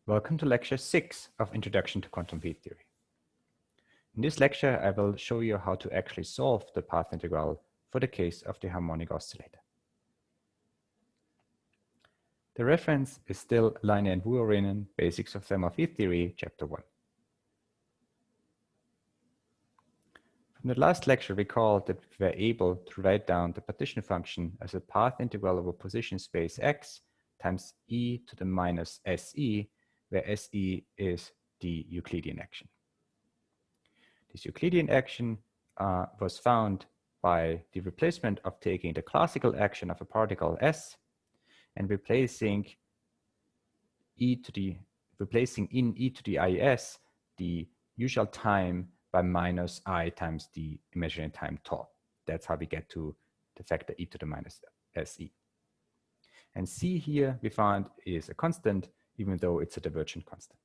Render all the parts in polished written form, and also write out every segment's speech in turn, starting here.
Welcome to Lecture 6 of Introduction to Quantum Field Theory. In this lecture, I will show you how to actually solve the path integral for the case of the harmonic oscillator. The reference is still Line and Vuorinen, Basics of Thermal Field Theory, Chapter 1. From the last lecture, recall that we were able to write down the partition function as a path integral over position space x times e to the minus se, where se is the Euclidean action. This Euclidean action was found by the replacement of taking the classical action of a particle s and replacing in e to the is the usual time by minus I times the imaginary time tau. That's how we get to the factor e to the minus se. And c here we found is a constant, even though it's a divergent constant.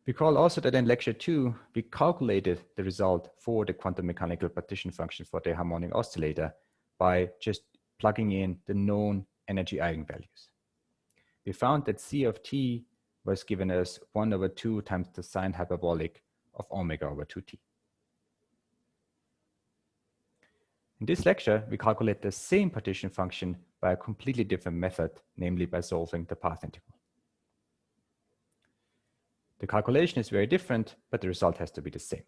Recall also that in lecture 2, we calculated the result for the quantum mechanical partition function for the harmonic oscillator by just plugging in the known energy eigenvalues. We found that c of t was given as 1 over 2 times the sine hyperbolic of omega over 2t. In this lecture, we calculate the same partition function by a completely different method, namely by solving the path integral. The calculation is very different, but the result has to be the same.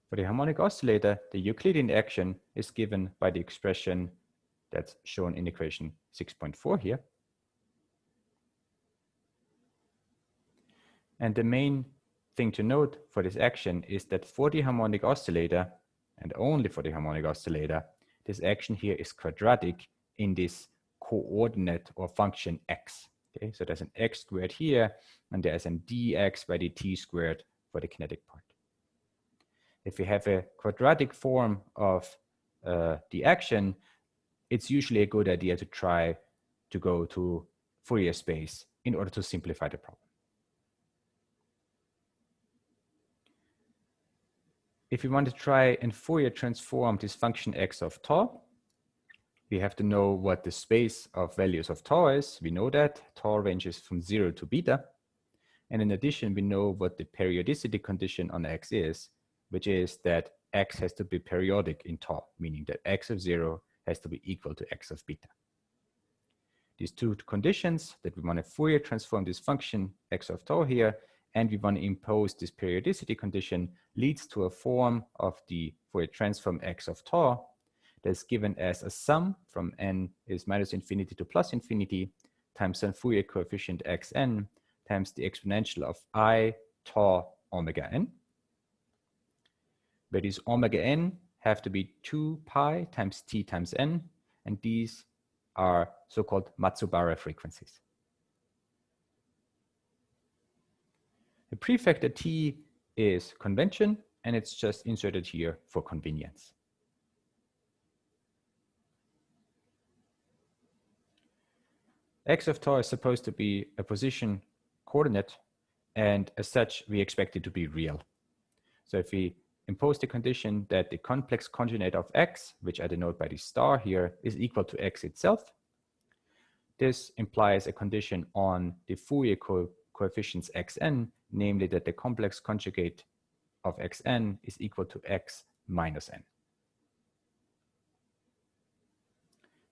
For the harmonic oscillator, the Euclidean action is given by the expression that's shown in equation 6.4 here. And the main thing to note for this action is that for the harmonic oscillator, and only for the harmonic oscillator, this action here is quadratic in this coordinate or function x. Okay, so there's an x squared here, and there's an dx by dt squared for the kinetic part. If we have a quadratic form of the action, it's usually a good idea to try to go to Fourier space in order to simplify the problem. If we want to try and Fourier transform this function x of tau, we have to know what the space of values of tau is. We know that tau ranges from 0 to beta. And in addition, we know what the periodicity condition on x is, which is that x has to be periodic in tau, meaning that x of 0 has to be equal to x of beta. These two conditions, that we want to Fourier transform this function x of tau here, and we want to impose this periodicity condition, leads to a form of the Fourier transform x of tau that's given as a sum from n is minus infinity to plus infinity times some Fourier coefficient xn times the exponential of I tau omega n, where these omega n have to be 2 pi times t times n, and these are so-called Matsubara frequencies. The prefactor t is convention, and it's just inserted here for convenience. X of tau is supposed to be a position coordinate, and as such, we expect it to be real. So if we impose the condition that the complex conjugate of x, which I denote by the star here, is equal to x itself, this implies a condition on the Fourier coefficients xn, namely that the complex conjugate of xn is equal to x minus n.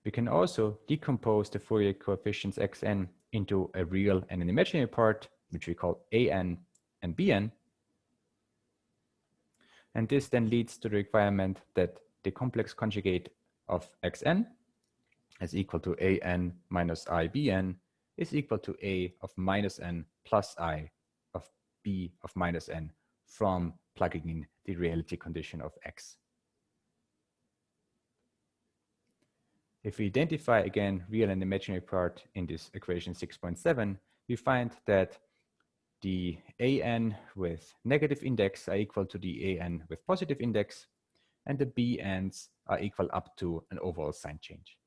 We can also decompose the Fourier coefficients xn into a real and an imaginary part, which we call an and bn. And this then leads to the requirement that the complex conjugate of xn is equal to an minus I bn is equal to a of minus n plus I of b of minus n from plugging in the reality condition of x. If we identify again real and imaginary part in this equation 6.7, we find that the an with negative index are equal to the an with positive index, and the bn's are equal up to an overall sign change.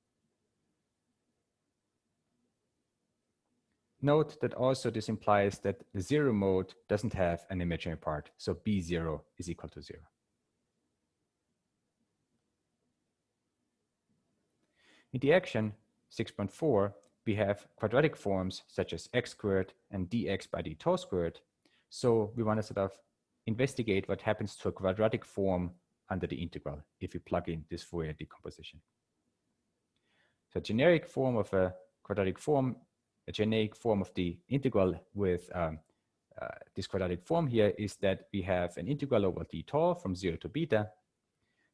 Note that also this implies that the zero mode doesn't have an imaginary part, so b0 is equal to 0. In the action 6.4, we have quadratic forms such as x squared and dx by d tau squared. So we want to sort of investigate what happens to a quadratic form under the integral if we plug in this Fourier decomposition. So a generic form of a quadratic form, a generic form of the integral with this quadratic form here is that we have an integral over d tau from 0 to beta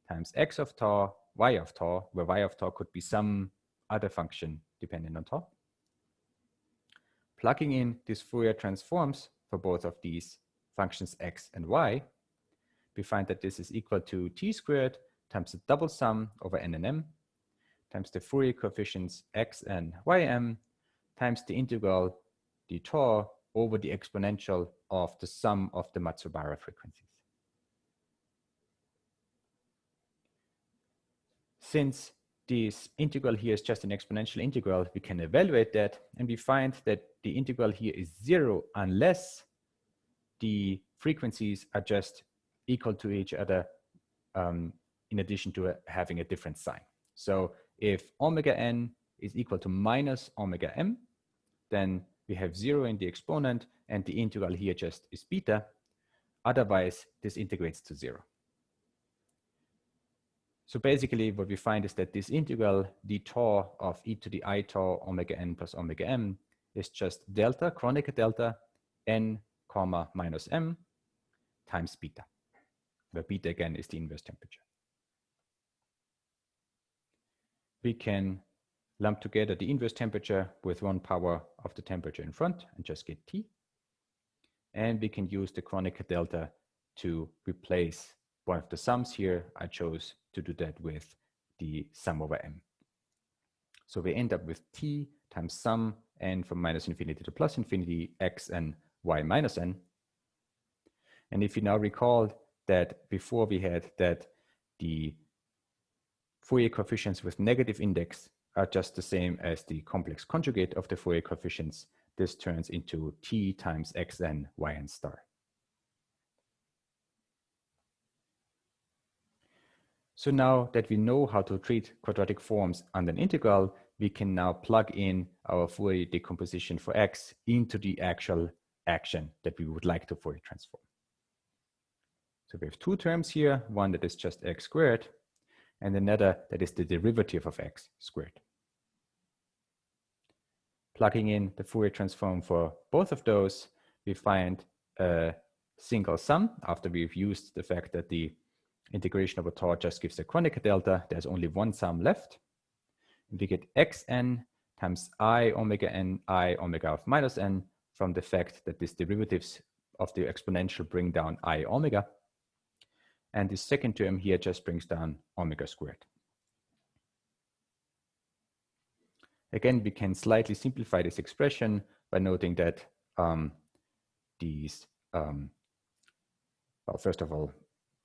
times x of tau, y of tau, where y of tau could be some other function dependent on tau. Plugging in these Fourier transforms for both of these functions x and y, we find that this is equal to t squared times the double sum over n and m times the Fourier coefficients x and ym times the integral d tau over the exponential of the sum of the Matsubara frequencies. Since this integral here is just an exponential integral, we can evaluate that, and we find that the integral here is 0 unless the frequencies are just equal to each other in addition to having a different sign. So if omega n is equal to minus omega m, then we have 0 in the exponent and the integral here just is beta. Otherwise, this integrates to 0. So basically what we find is that this integral d tau of e to the I tau omega n plus omega m is just delta, Kronecker delta, n comma minus m times beta, where beta again is the inverse temperature. We can lump together the inverse temperature with 1 power of the temperature in front and just get T. And we can use the Kronecker delta to replace one of the sums here. I chose to do that with the sum over m. So we end up with T times sum n from minus infinity to plus infinity, x and y minus n. And if you now recall that before we had that the Fourier coefficients with negative index are just the same as the complex conjugate of the Fourier coefficients, this turns into T times xn yn star. So now that we know how to treat quadratic forms under an integral, we can now plug in our Fourier decomposition for x into the actual action that we would like to Fourier transform. So we have two terms here, one that is just x squared, and another that is the derivative of x squared. Plugging in the Fourier transform for both of those, we find a single sum after we've used the fact that the integration over tau just gives a Kronecker delta. There's only one sum left. And we get xn times I omega of minus n from the fact that these derivatives of the exponential bring down I omega. And the second term here just brings down omega squared. Again, we can slightly simplify this expression by noting that well, first of all,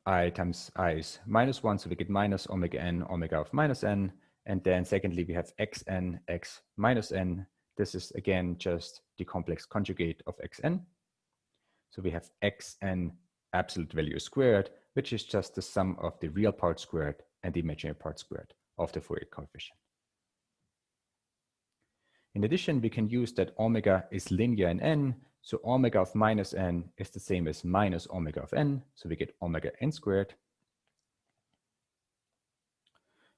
I times I is minus 1, so we get minus omega of minus n. And then secondly, we have xn, x minus n. This is again just the complex conjugate of xn. So we have xn absolute value squared, which is just the sum of the real part squared and the imaginary part squared of the Fourier coefficient. In addition, we can use that omega is linear in n, so omega of minus n is the same as minus omega of n, so we get omega n squared.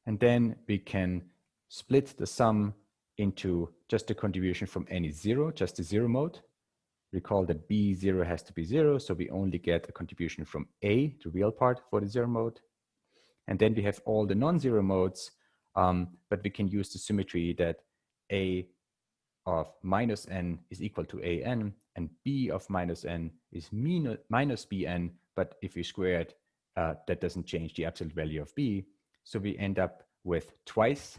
And then we can split the sum into just the contribution from n is 0, just the 0 mode. Recall that B0 has to be 0, so we only get a contribution from A, the real part, for the 0 mode. And then we have all the non-zero modes, but we can use the symmetry that A of minus n is equal to an, and b of minus n is minus bn, but if we square it, that doesn't change the absolute value of b. So we end up with twice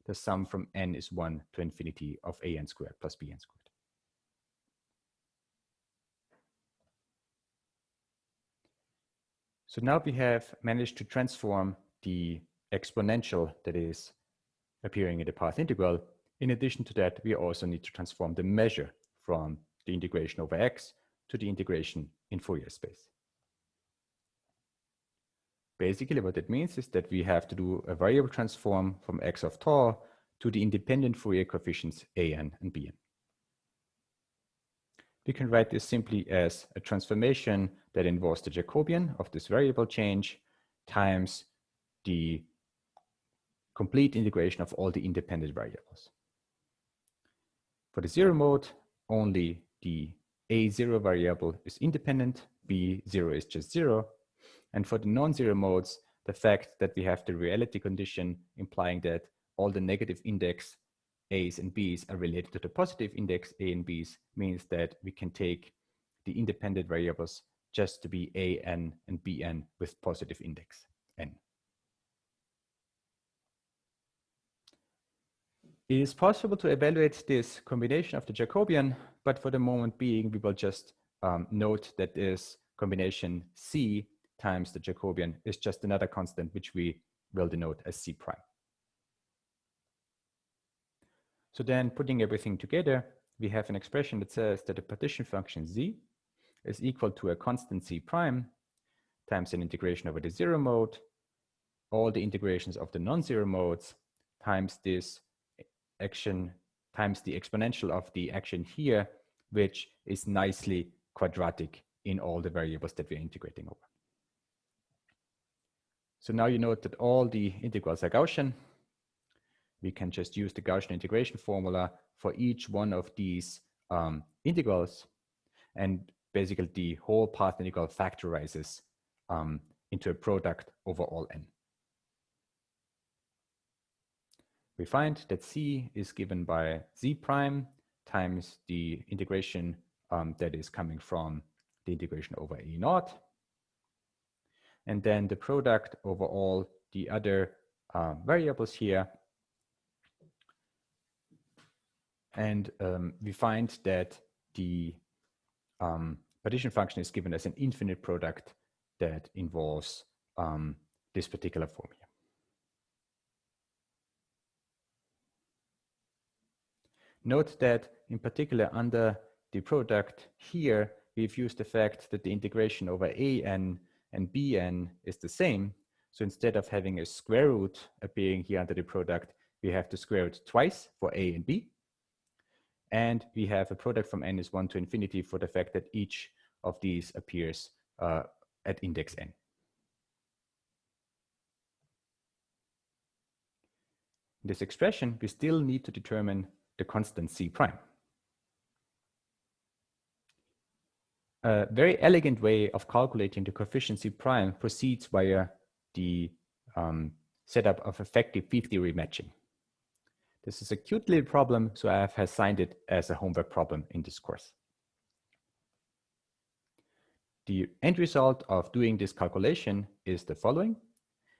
the sum from n is 1 to infinity of an squared plus bn squared. So now we have managed to transform the exponential that is appearing in the path integral. In addition to that, we also need to transform the measure from the integration over x to the integration in Fourier space. Basically, what it means is that we have to do a variable transform from x of tau to the independent Fourier coefficients an and bn. We can write this simply as a transformation that involves the Jacobian of this variable change times the complete integration of all the independent variables. For the zero mode, only the a0 variable is independent, b0 is just 0. And for the non-zero modes, the fact that we have the reality condition implying that all the negative index a's and b's are related to the positive index a and b's means that we can take the independent variables just to be an and bn with positive index n. It is possible to evaluate this combination of the Jacobian, but for the moment being, we will just note that this combination c times the Jacobian is just another constant, which we will denote as c prime. So then putting everything together, we have an expression that says that the partition function z is equal to a constant c prime times an integration over the zero mode, all the integrations of the non-zero modes times this action times the exponential of the action here, which is nicely quadratic in all the variables that we're integrating over. So now you note that all the integrals are Gaussian. We can just use the Gaussian integration formula for each one of these integrals, and basically the whole path integral factorizes into a product over all n. We find that c is given by z prime times the integration that is coming from the integration over a naught, and then the product over all the other variables here. And we find that the partition function is given as an infinite product that involves this particular form here. Note that in particular under the product here, we've used the fact that the integration over an and bn is the same. So instead of having a square root appearing here under the product, we have the square root twice for a and b. And we have a product from n is 1 to infinity for the fact that each of these appears at index n. In this expression, we still need to determine the constant c prime. A very elegant way of calculating the coefficient c prime proceeds via the setup of effective field theory matching. This is a cute little problem, so I have assigned it as a homework problem in this course. The end result of doing this calculation is the following.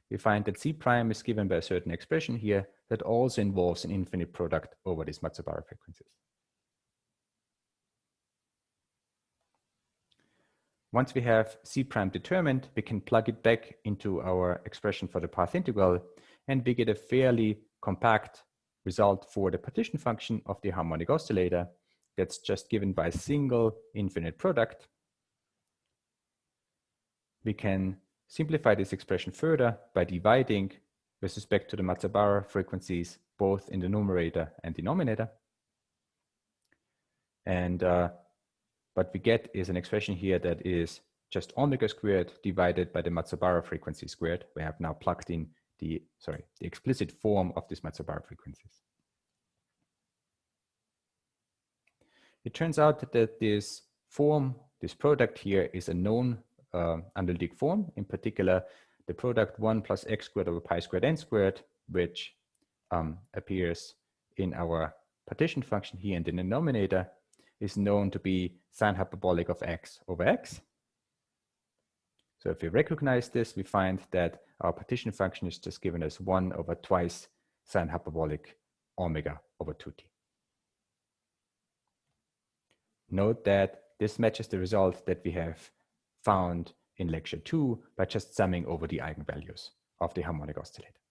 We find that c prime is given by a certain expression here that also involves an infinite product over these Matsubara frequencies. Once we have c prime determined, we can plug it back into our expression for the path integral, and we get a fairly compact result for the partition function of the harmonic oscillator that's just given by a single infinite product. We can simplify this expression further by dividing with respect to the Matsubara frequencies both in the numerator and denominator. And what we get is an expression here that is just omega squared divided by the Matsubara frequency squared. We have now plugged in the explicit form of these Matsubara frequencies. It turns out that this form, this product here, is a known analytic form. In particular, the product 1 plus x squared over pi squared n squared, which appears in our partition function here in the denominator, is known to be sine hyperbolic of x over x. So if we recognize this, we find that our partition function is just given as 1 over twice sine hyperbolic omega over 2t. Note that this matches the result that we have found in lecture 2 by just summing over the eigenvalues of the harmonic oscillator.